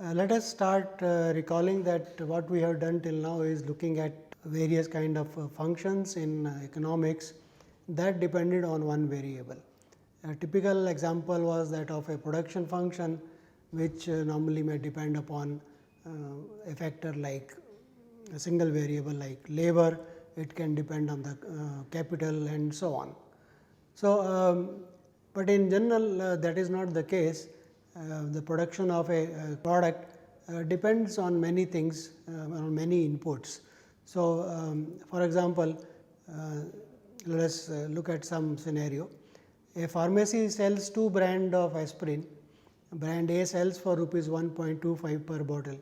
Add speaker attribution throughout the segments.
Speaker 1: Let us start recalling that what we have done till now is looking at various kind of functions in economics that depended on one variable. A typical example was that of a production function, which normally may depend upon a factor like a single variable like labor, it can depend on the capital and so on. So, but in general that is not the case. The production of a product depends on many things, on many inputs. So, for example, let us look at some scenario. A pharmacy sells two brand of aspirin. Brand A sells for rupees 1.25 per bottle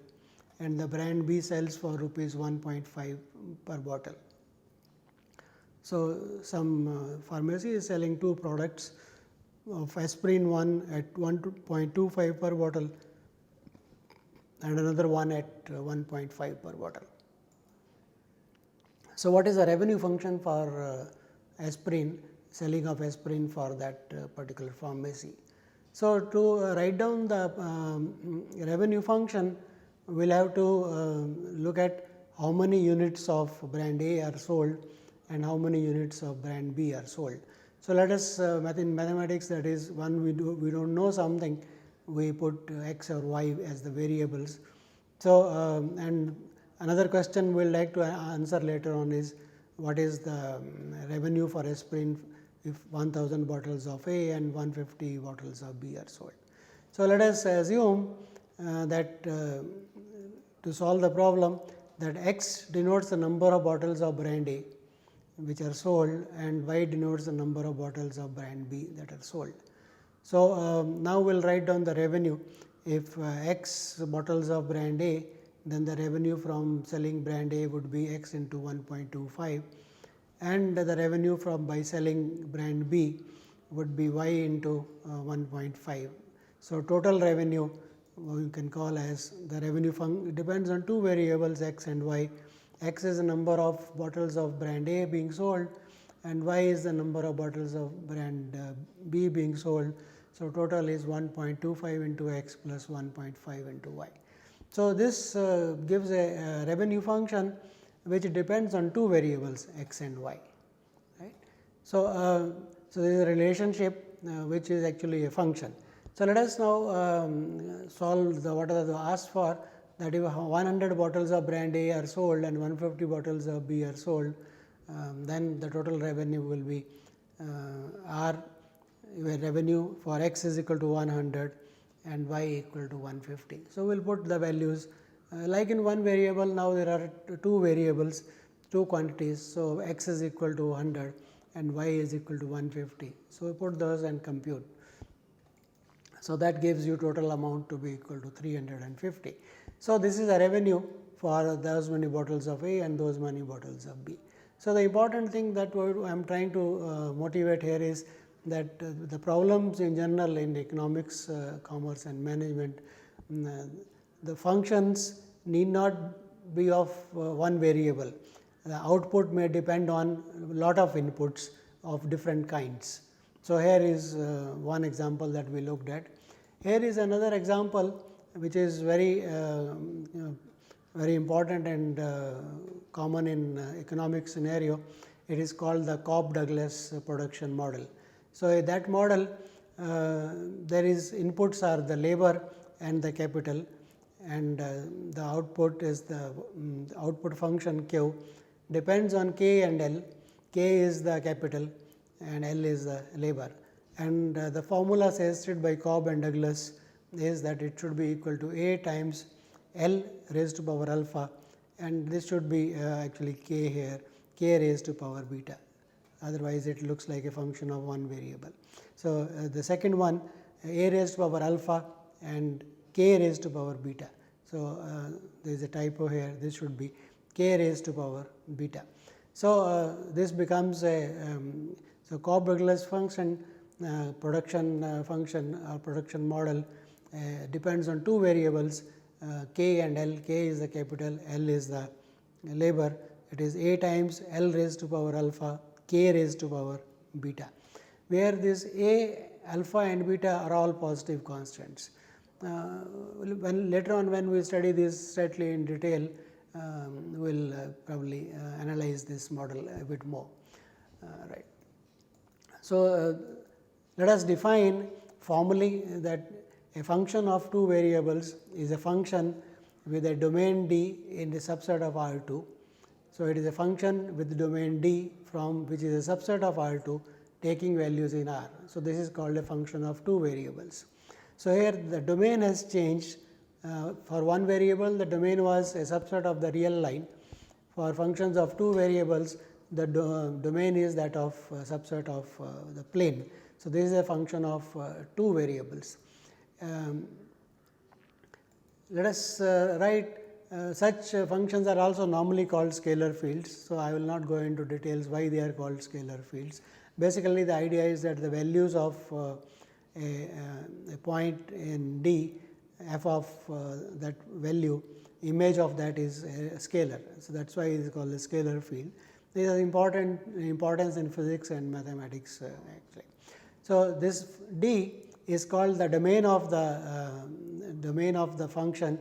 Speaker 1: and the brand B sells for rupees 1.5 per bottle. So, some pharmacy is selling two products of aspirin, one at 1.25 per bottle and another one at 1.5 per bottle. So, what is the revenue function for aspirin, selling of aspirin for that particular pharmacy? So, to write down the revenue function, we will have to look at how many units of brand A are sold and how many units of brand B are sold. So, let us in mathematics, that is when we do not know something, we put x or y as the variables. So, and another question we will like to answer later on is what is the revenue for aspirin if 1000 bottles of A and 150 bottles of B are sold. So, let us assume that to solve the problem, that x denotes the number of bottles of brand A which are sold and y denotes the number of bottles of brand B that are sold. So, now we will write down the revenue. If x bottles of brand A, then the revenue from selling brand A would be x into 1.25 and the revenue from by selling brand B would be y into 1.5. So, total revenue you can call as the revenue function depends on two variables x and y. X is the number of bottles of brand A being sold and y is the number of bottles of brand B being sold. So, total is 1.25 into x plus 1.5 into y. So, this gives a revenue function which depends on two variables x and y, right. So, so there is a relationship which is actually a function. So, let us now solve the what are the asked for, that if 100 bottles of brand A are sold and 150 bottles of B are sold, then the total revenue will be R, where revenue for x is equal to 100 and y equal to 150. So, we will put the values like in one variable. Now, there are two variables, two quantities. So, x is equal to 100 and y is equal to 150. So, we put those and compute. So, that gives you total amount to be equal to 350. So, this is a revenue for those many bottles of A and those many bottles of B. So, the important thing that I am trying to motivate here is that the problems in general in economics, commerce and management, the functions need not be of one variable. The output may depend on a lot of inputs of different kinds. So, here is one example that we looked at. Here is another example which is very very important and common in economic scenario. It is called the Cobb-Douglas production model. So, that model there is inputs are the labor and the capital and the output is the output function Q depends on K and L. K is the capital and L is the labor, and the formula suggested by Cobb and Douglas is that it should be equal to A times L raised to power alpha, and this should be actually K here, K raised to power beta, otherwise it looks like a function of one variable. So, the second one A raised to power alpha and K raised to power beta. So, there is a typo here, this should be K raised to power beta. So, this becomes a so Cobb-Douglas function production function or production model depends on two variables K and L. K is the capital, L is the labor. It is A times L raised to power alpha, K raised to power beta, where this A, alpha and beta are all positive constants. when later on when we study this slightly in detail, we will probably analyze this model a bit more. Right. So, let us define formally that a function of two variables is a function with a domain D in the subset of R 2. So, it is a function with domain D from which is a subset of R 2 taking values in R. So, this is called a function of two variables. So, here the domain has changed. For one variable the domain was a subset of the real line. For functions of two variables the domain is that of subset of the plane. So, this is a function of two variables. Let us write such functions are also normally called scalar fields. So, I will not go into details why they are called scalar fields. Basically, the idea is that the values of a point in D, f of that value, image of that is a scalar. So, that is why it is called a scalar field. These are importance in physics and mathematics actually. So, this D is called the domain of the function,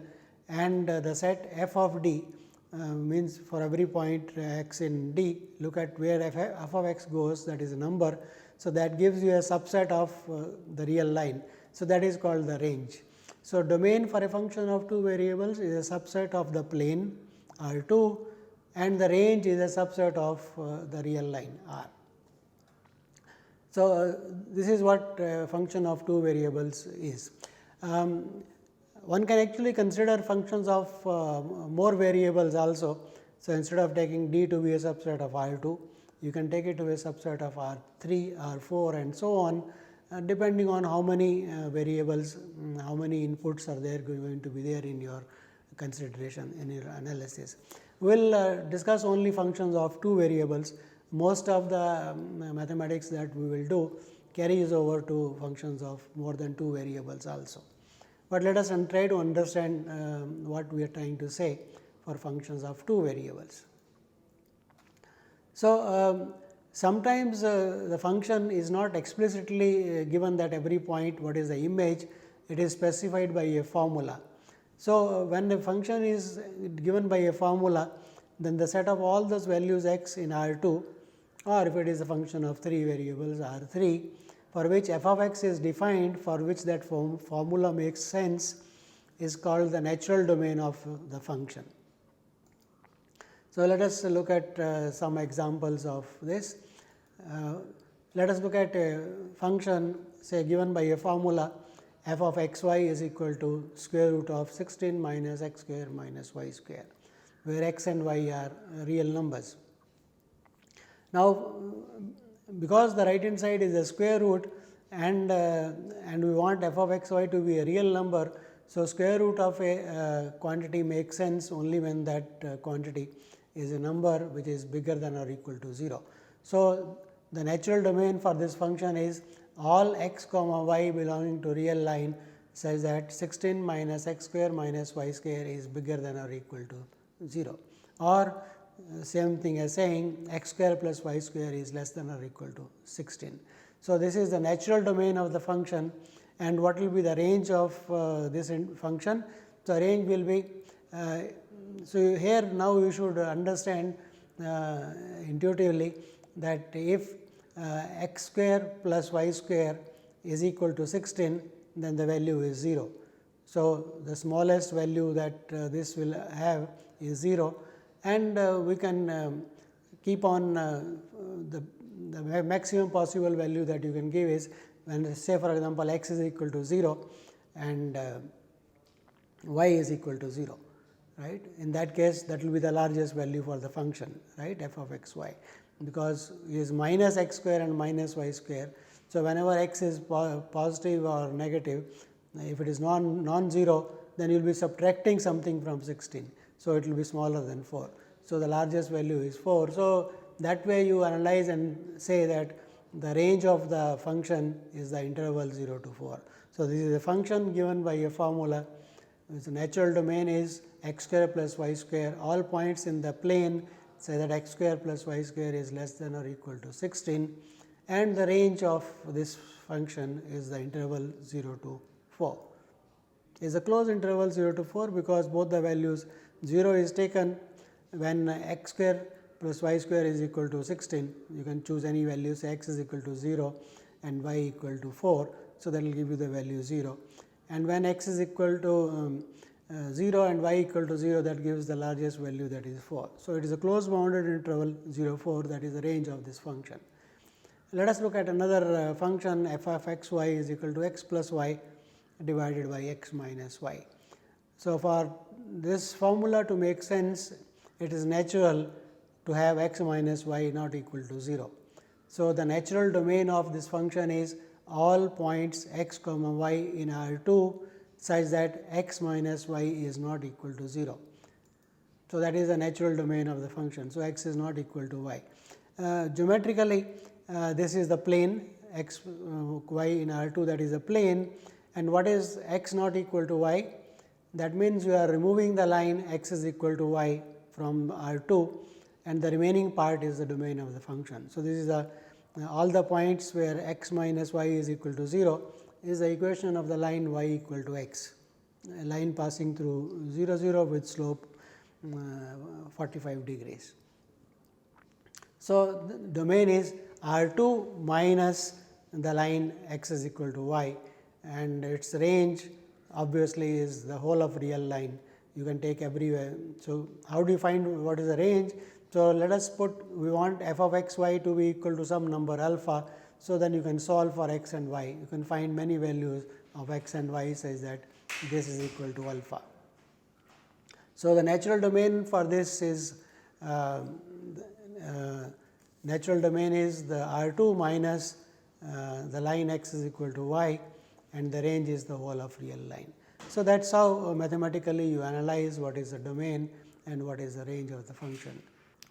Speaker 1: and the set f of D means for every point x in D, look at where f of x goes, that is a number. So, that gives you a subset of the real line. So, that is called the range. So, domain for a function of two variables is a subset of the plane R 2, and the range is a subset of the real line R. So, this is what function of two variables is. One can actually consider functions of more variables also. So, instead of taking D to be a subset of R 2, you can take it to a subset of R 3, R 4 and so on, depending on how many variables, how many inputs are there going to be there in your consideration, in your analysis. We will discuss only functions of two variables. Most of the mathematics that we will do carries over to functions of more than two variables also. But let us try to understand what we are trying to say for functions of two variables. So, sometimes the function is not explicitly given that every point what is the image, it is specified by a formula. So, when a function is given by a formula, then the set of all those values x in R 2, or if it is a function of three variables R 3, for which f of x is defined, for which that formula makes sense, is called the natural domain of the function. So, let us look at some examples of this. Let us look at a function say given by a formula f of x y is equal to square root of 16 minus x square minus y square, where x and y are real numbers. Now, because the right hand side is a square root and we want f of x y to be a real number. So, square root of a quantity makes sense only when that quantity is a number which is bigger than or equal to 0. So, the natural domain for this function is all x comma y belonging to real line such that 16 minus x square minus y square is bigger than or equal to 0, or same thing as saying x square plus y square is less than or equal to 16. So, this is the natural domain of the function, and what will be the range of this function? So, range will be so here now you should understand intuitively that if x square plus y square is equal to 16, then the value is 0. So, the smallest value that this will have is 0, and we can keep on the maximum possible value that you can give is when, say for example, x is equal to 0 and y is equal to 0, right. In that case, that will be the largest value for the function, right, f of x y, because it is minus x square and minus y square. So, whenever x is positive or negative, if it is non-zero, then you will be subtracting something from 16. So, it will be smaller than 4. So, the largest value is 4. So, that way you analyze and say that the range of the function is the interval 0 to 4. So, this is a function given by a formula. Its natural domain is x square plus y square, all points in the plane say that x square plus y square is less than or equal to 16, and the range of this function is the interval 0 to 4. is a closed interval 0 to 4, because both the values 0 is taken when x square plus y square is equal to 16. You can choose any value, say x is equal to 0 and y equal to 4. So, that will give you the value 0, and when x is equal to 0 and y equal to 0, that gives the largest value, that is 4. So, it is a closed bounded interval 0 4, that is the range of this function. Let us look at another function, f of x y is equal to x plus y divided by x minus y. So, for this formula to make sense, it is natural to have x minus y not equal to 0. So, the natural domain of this function is all points x comma y in R 2 such that x minus y is not equal to 0. So, that is the natural domain of the function. So, x is not equal to y. Geometrically, this is the plane x y in R 2, that is a plane, and what is x not equal to y? That means, you are removing the line x is equal to y from R 2, and the remaining part is the domain of the function. So, this is the all the points where x minus y is equal to 0 is the equation of the line y equal to x, a line passing through 0 0 with slope 45 degrees. So, the domain is R 2 minus the line x is equal to y, and its range obviously is the whole of real line. You can take everywhere. So, how do you find what is the range? So, let us put, we want f of x y to be equal to some number alpha. So, then you can solve for x and y. You can find many values of x and y such that this is equal to alpha. So, the natural domain for this is natural domain is the R 2 minus the line x is equal to y, and the range is the whole of real line. So, that is how mathematically you analyze what is the domain and what is the range of the function.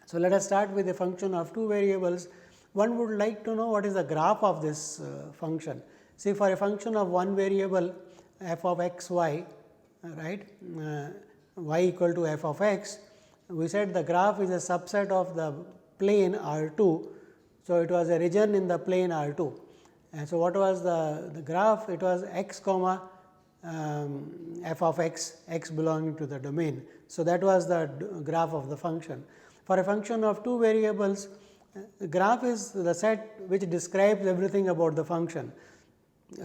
Speaker 1: So, let us start with a function of two variables. One would like to know what is the graph of this function. See, for a function of one variable f of x y, right, y equal to f of x, we said the graph is a subset of the plane R 2. So, it was a region in the plane R 2. And so, what was the graph? It was x comma f of x, x belonging to the domain. So, that was the graph of the function. For a function of two variables, the graph is the set which describes everything about the function.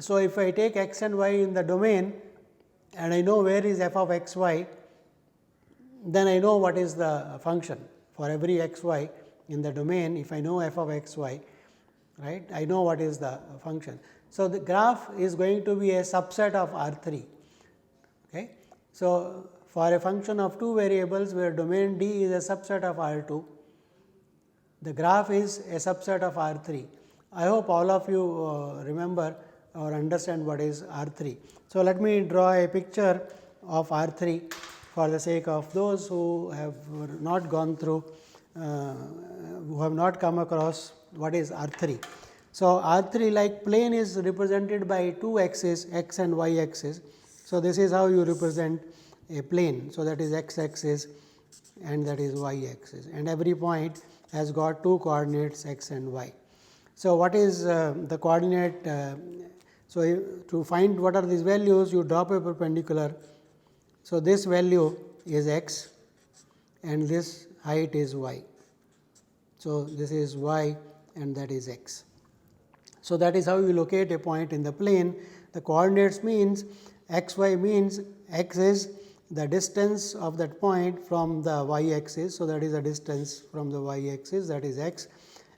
Speaker 1: So, if I take x and y in the domain and I know where is f of x y, then I know what is the function for every x y in the domain. If I know f of x y, right, I know what is the function. So, the graph is going to be a subset of R 3. Okay. So, for a function of two variables where domain D is a subset of R 2, the graph is a subset of R 3. I hope all of you remember or understand what is R 3. So, let me draw a picture of R 3 for the sake of those who have not gone through, who have not come across what is R 3. So, R 3 like plane is represented by two axes, x and y axis. So, this is how you represent a plane. So, that is x axis and that is y axis, and every point has got two coordinates x and y. So, what is the coordinate? So, to find what are these values, you drop a perpendicular. So, this value is x and this height is y. So, this is y and that is x. So, that is how you locate a point in the plane. The coordinates means x y means x is the distance of that point from the y axis. So, that is the distance from the y axis, that is x,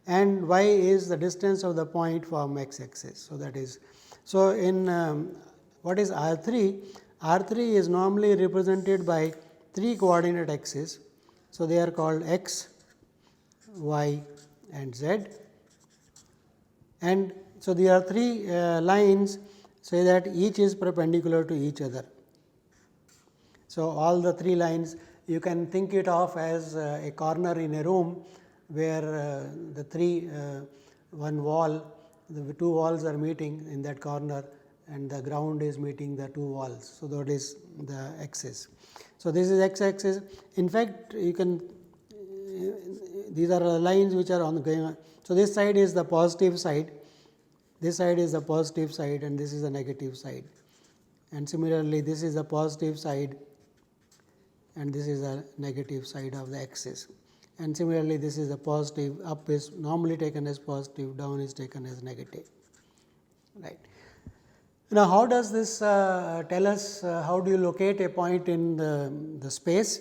Speaker 1: and y is the distance of the point from x axis. So, that is, so in what is R 3? R 3 is normally represented by three coordinate axes. So, they are called x, y and z, and so there are three lines say that each is perpendicular to each other. So, all the three lines you can think it of as a corner in a room where the three one wall, the two walls are meeting in that corner and the ground is meeting the two walls. So, that is the axis. So, this is x axis. In fact, you can these are lines which are on going on. So, this side is the positive side, this side is the positive side and this is the negative side. and similarly this is the positive side and this is the negative side of the axis, and similarly this is the positive, up is normally taken as positive, down is taken as negative, right. Now, how does this tell us how do you locate a point in the space?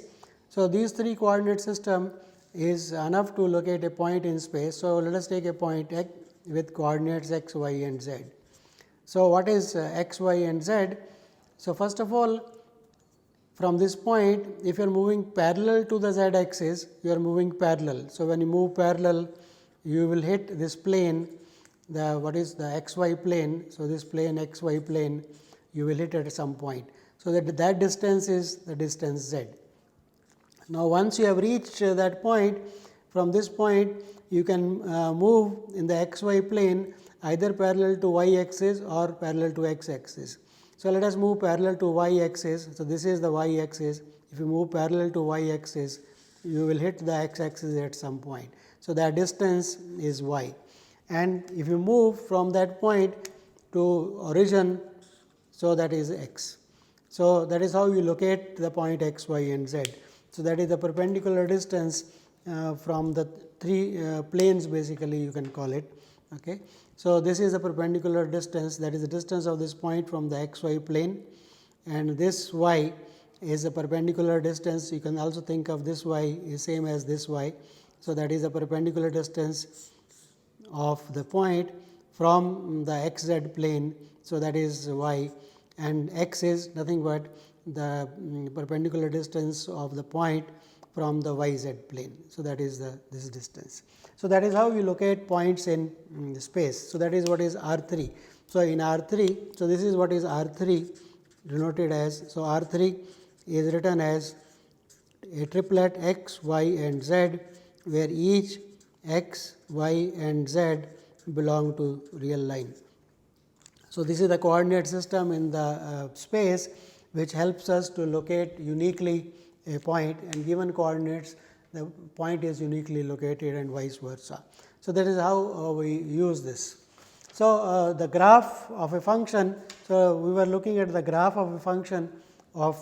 Speaker 1: So, these three coordinate system is enough to locate a point in space. So, let us take a point x with coordinates x, y and z. So, what is x, y and z? So, first of all, from this point, if you are moving parallel to the z axis, you are moving parallel. So, when you move parallel, you will hit this plane, the what is the x y plane. So, this plane x y plane you will hit at some point. So, that distance is the distance z. Now, once you have reached that point, from this point you can move in the x y plane either parallel to y axis or parallel to x axis. So, let us move parallel to y axis. So, this is the y axis. If you move parallel to y axis, you will hit the x axis at some point. So, that distance is y, and if you move from that point to origin, so that is x. So, that is how you locate the point x, y and z. So, that is the perpendicular distance from the three planes, basically you can call it. Okay. So, this is the perpendicular distance, that is the distance of this point from the x y plane, and this y is the perpendicular distance. You can also think of this y is same as this y. So, that is the perpendicular distance of the point from the x z plane. So, that is y, and x is nothing but the perpendicular distance of the point from the y z plane. So, that is this distance. So, that is how we locate points in the space. So, that is what is R 3. So, in R 3, so this is what is R 3 denoted as. So, R 3 is written as a triplet x, y and z, where each x, y and z belong to real line. So, this is the coordinate system in the space, which helps us to locate uniquely a point, and given coordinates the point is uniquely located and vice versa. So, that is how we use this. So, the graph of a function. So, we were looking at the graph of a function of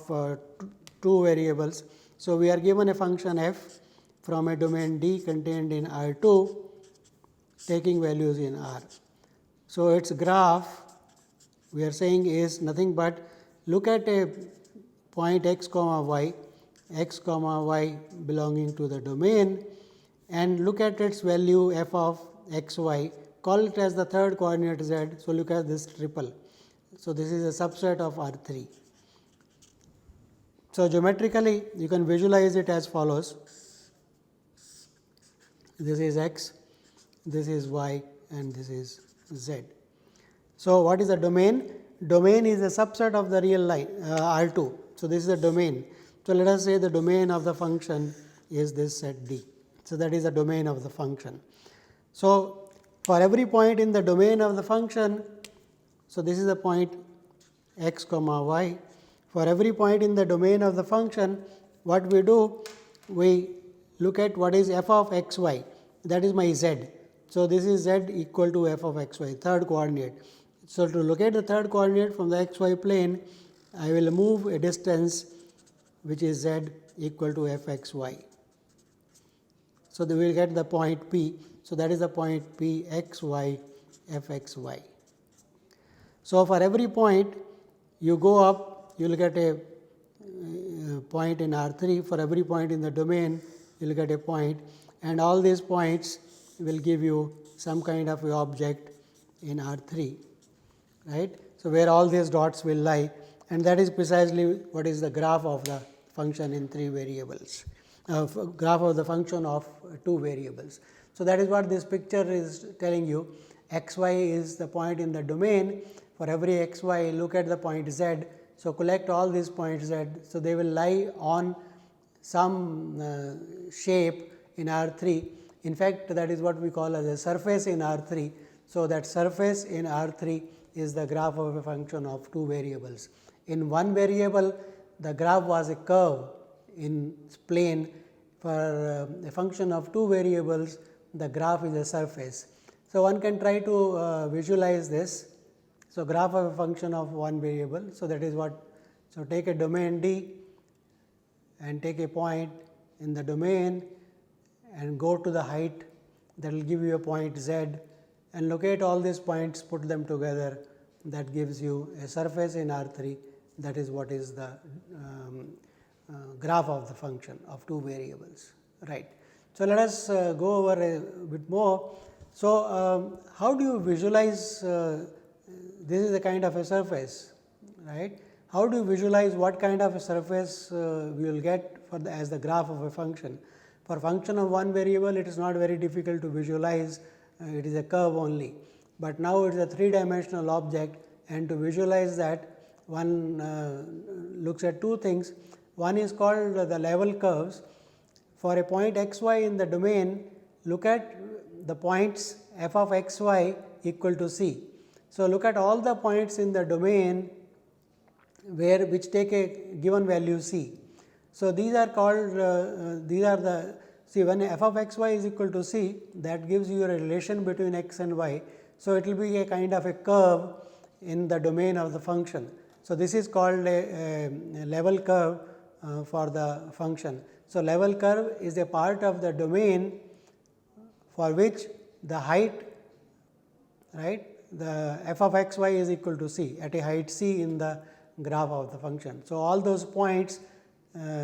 Speaker 1: two variables. So, we are given a function f from a domain D contained in R 2 taking values in R. So, its graph we are saying is nothing but look at a point x comma y belonging to the domain, and look at its value f of x y, call it as the third coordinate z. So, look at this triple. So, this is a subset of R 3. So, geometrically you can visualize it as follows: this is x, this is y and this is z. So, what is the domain? Domain is a subset of the real line R 2. So, this is the domain. So, let us say the domain of the function is this set D. So, that is the domain of the function. So, for every point in the domain of the function, so this is the point x comma y. For every point in the domain of the function, what we do? We look at what is f of x y, that is my z. So, this is z equal to f of x y, third coordinate. So, to locate the third coordinate from the x y plane, I will move a distance which is z equal to f x y. So, we will get the point P. So, that is the point P x y f x y. So, for every point you go up, you will get a point in R 3. For every point in the domain, you will get a point, and all these points will give you some kind of a object in R 3, right. So, where all these dots will lie, and that is precisely what is the graph of the function in three variables, graph of the function of two variables. So, that is what this picture is telling you. X y is the point in the domain. For every x y, look at the point z. So, collect all these points z. So, they will lie on some shape in R 3. In fact, that is what we call as a surface in R 3. So, that surface in R 3 is the graph of a function of two variables. In one variable, the graph was a curve in plane. For a function of two variables, the graph is a surface. So, one can try to visualize this. So, graph of a function of one variable. So, that is what. So, take a domain D and take a point in the domain and go to the height, that will give you a point z, and locate all these points, put them together, that gives you a surface in R 3. That is what is the graph of the function of two variables, right. So, let us go over a bit more. So, how do you visualize this is a kind of a surface, right. How do you visualize what kind of a surface we will get for the, as the graph of a function? For function of one variable, it is not very difficult to visualize, it is a curve only, but now it is a 3-dimensional object, and to visualize that one looks at two things. One is called the level curves. For a point x y in the domain, look at the points f of x y equal to c. So, look at all the points in the domain where which take a given value c. So, these are called these are the see when f of x y is equal to c, that gives you a relation between x and y. So, it will be a kind of a curve in the domain of the function. So, this is called a level curve for the function. So, level curve is a part of the domain for which the height, right, the f of x y is equal to c at a height c in the graph of the function. So, all those points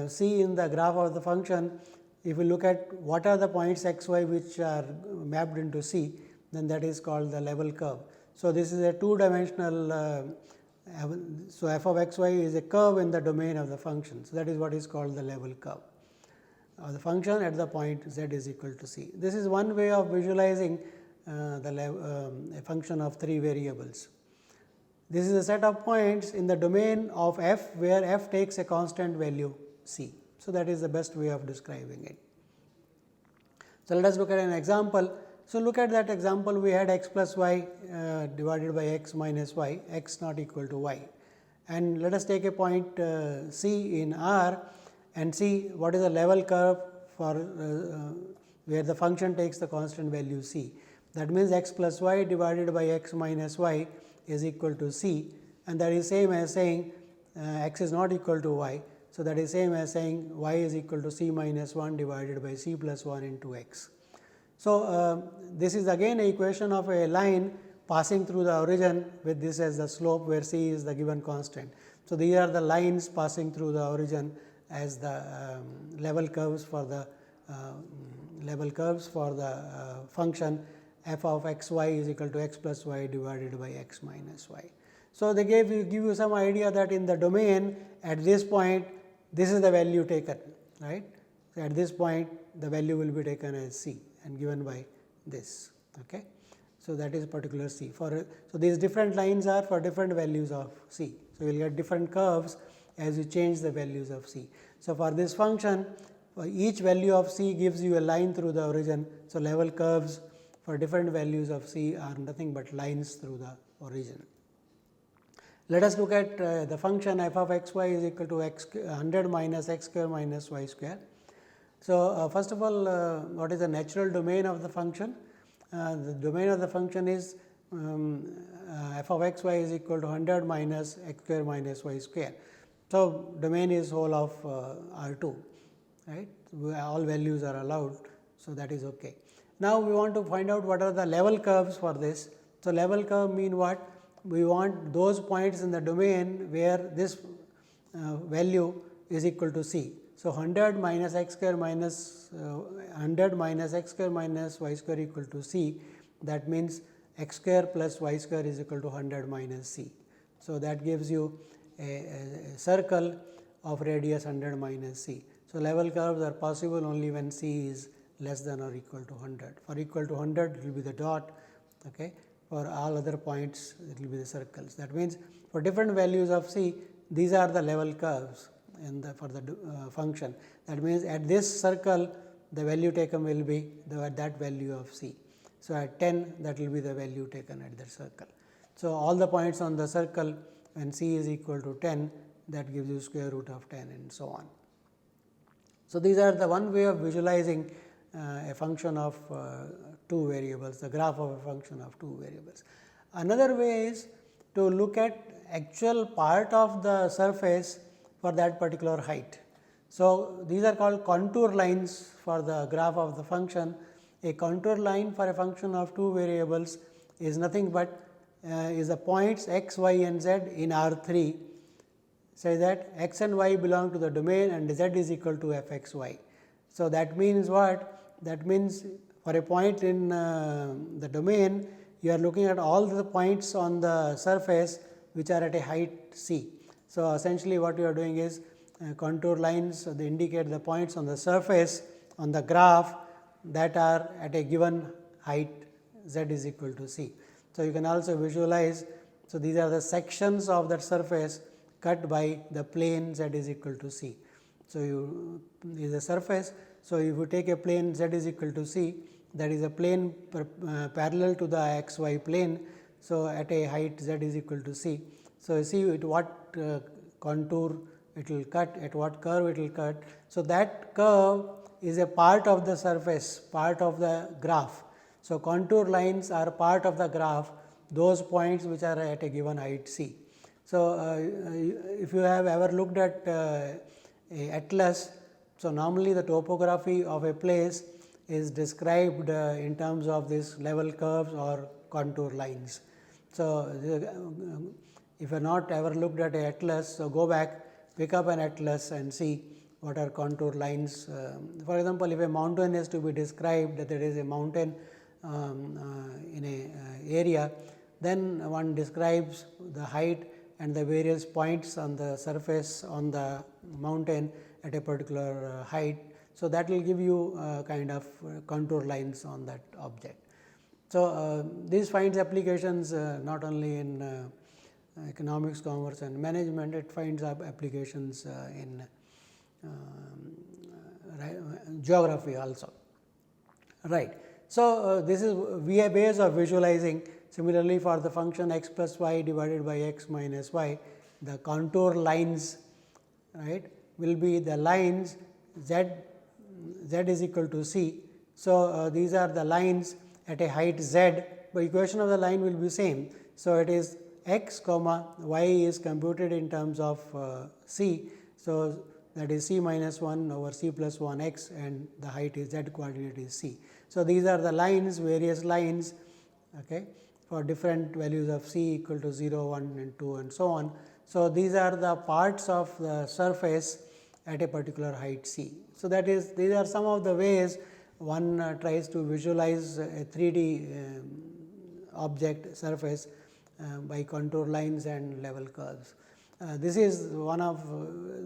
Speaker 1: c in the graph of the function, if you look at what are the points x y which are mapped into c, then that is called the level curve. So, this is a 2-dimensional so f of x y is a curve in the domain of the function. So, that is what is called the level curve of the function at the point z is equal to c. This is one way of visualizing a function of 3 variables. This is a set of points in the domain of f, where f takes a constant value c. So, that is the best way of describing it. So, let us look at an example. So, look at that example, we had x plus y divided by x minus y, x not equal to y, and let us take a point c in R and see what is the level curve for where the function takes the constant value c. That means, x plus y divided by x minus y is equal to c, and that is same as saying x is not equal to y. So, that is same as saying y is equal to c minus 1 divided by c plus 1 into x. So, this is again an equation of a line passing through the origin with this as the slope, where c is the given constant. So, these are the lines passing through the origin as the level curves for the function f of x y is equal to x plus y divided by x minus y. So, they give you some idea that in the domain at this point, this is the value taken, right. So, at this point the value will be taken as c and given by this. Okay. So, that is particular c for. So, these different lines are for different values of c. So, you will get different curves as you change the values of c. So, for this function, for each value of c gives you a line through the origin. So, level curves for different values of c are nothing but lines through the origin. Let us look at the function f of x y is equal to 100 minus x square minus y square. So, first of all, what is the natural domain of the function? The domain of the function is f of x y is equal to 100 minus x square minus y square. So, domain is whole of R 2, right, all values are allowed. So, that is okay. Now, we want to find out what are the level curves for this. So, level curve mean what? We want those points in the domain where this value is equal to c. So, 100 minus x square minus 100 minus x square minus y square equal to c, that means x square plus y square is equal to 100 minus c. So, that gives you a circle of radius 100 minus c. So, level curves are possible only when c is less than or equal to 100. For equal to 100, it will be the dot. Okay. For all other points, it will be the circles. That means, for different values of c, these are the level curves for the function. That means, at this circle, the value taken will be that value of c. So, at 10, that will be the value taken at that circle. So, all the points on the circle, when c is equal to 10, that gives you square root of 10 and so on. So, these are the one way of visualizing a function of 2 variables, the graph of a function of 2 variables. Another way is to look at actual part of the surface for that particular height. So, these are called contour lines for the graph of the function. A contour line for a function of two variables is nothing but is the points x, y and z in R 3, say that x and y belong to the domain and z is equal to f x y. So, that means what? That means for a point in the domain, you are looking at all the points on the surface which are at a height c. So, essentially what you are doing is contour lines, they indicate the points on the surface on the graph that are at a given height z is equal to c. So, you can also visualize. So, these are the sections of that surface cut by the plane z is equal to c. So, you is a surface. So, if you take a plane z is equal to c, that is a plane parallel to the x y plane. So, at a height z is equal to c. So, you see at what contour it will cut, at what curve it will cut. So, that curve is a part of the surface, part of the graph. So, contour lines are part of the graph, those points which are at a given height c. So, if you have ever looked at a atlas, so normally the topography of a place is described in terms of this level curves or contour lines. So, if you are not ever looked at a atlas, so go back, pick up an atlas and see what are contour lines. For example, if a mountain is to be described, that there is a mountain in a area, then one describes the height and the various points on the surface on the mountain at a particular height. So, that will give you kind of contour lines on that object. So, this finds applications not only in economics, commerce and management, it finds applications in geography also, right. So, this is a ways of visualizing. Similarly, for the function x plus y divided by x minus y, the contour lines, right, will be the lines z is equal to c. So, these are the lines at a height z, but equation of the line will be same. So, it is x comma y is computed in terms of c. So, that is c minus 1 over c plus 1 x and the height is z coordinate is c. So, these are the lines, various lines, okay, for different values of c equal to 0, 1 and 2 and so on. So, these are the parts of the surface at a particular height c. So, that is these are some of the ways one tries to visualize a 3D object surface by contour lines and level curves. This is one of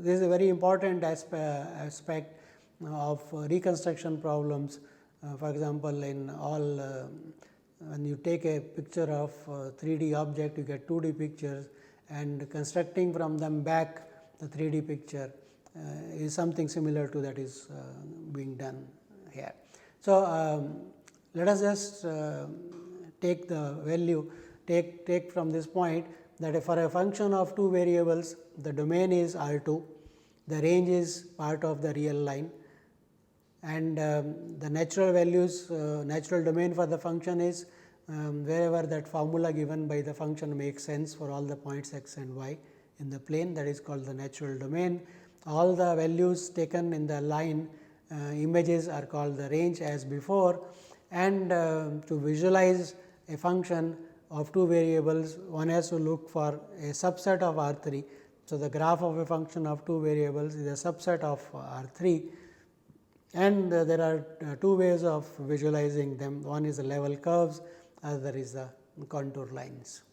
Speaker 1: this is a very important aspect of reconstruction problems. For example, in all when you take a picture of 3D object, you get 2D pictures, and constructing from them back the 3D picture is something similar to that is being done here. So, let us just take the value, take from this point that for a function of two variables, the domain is R 2, the range is part of the real line, and the natural values, natural domain for the function is wherever that formula given by the function makes sense for all the points x and y in the plane, that is called the natural domain. All the values taken in the line images are called the range as before, and to visualize a function of two variables, one has to look for a subset of R 3. So, the graph of a function of two variables is a subset of R 3, and there are two ways of visualizing them. One is the level curves, other is the contour lines.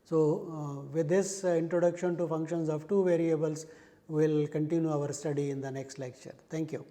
Speaker 1: So, with this introduction to functions of two variables, we will continue our study in the next lecture. Thank you.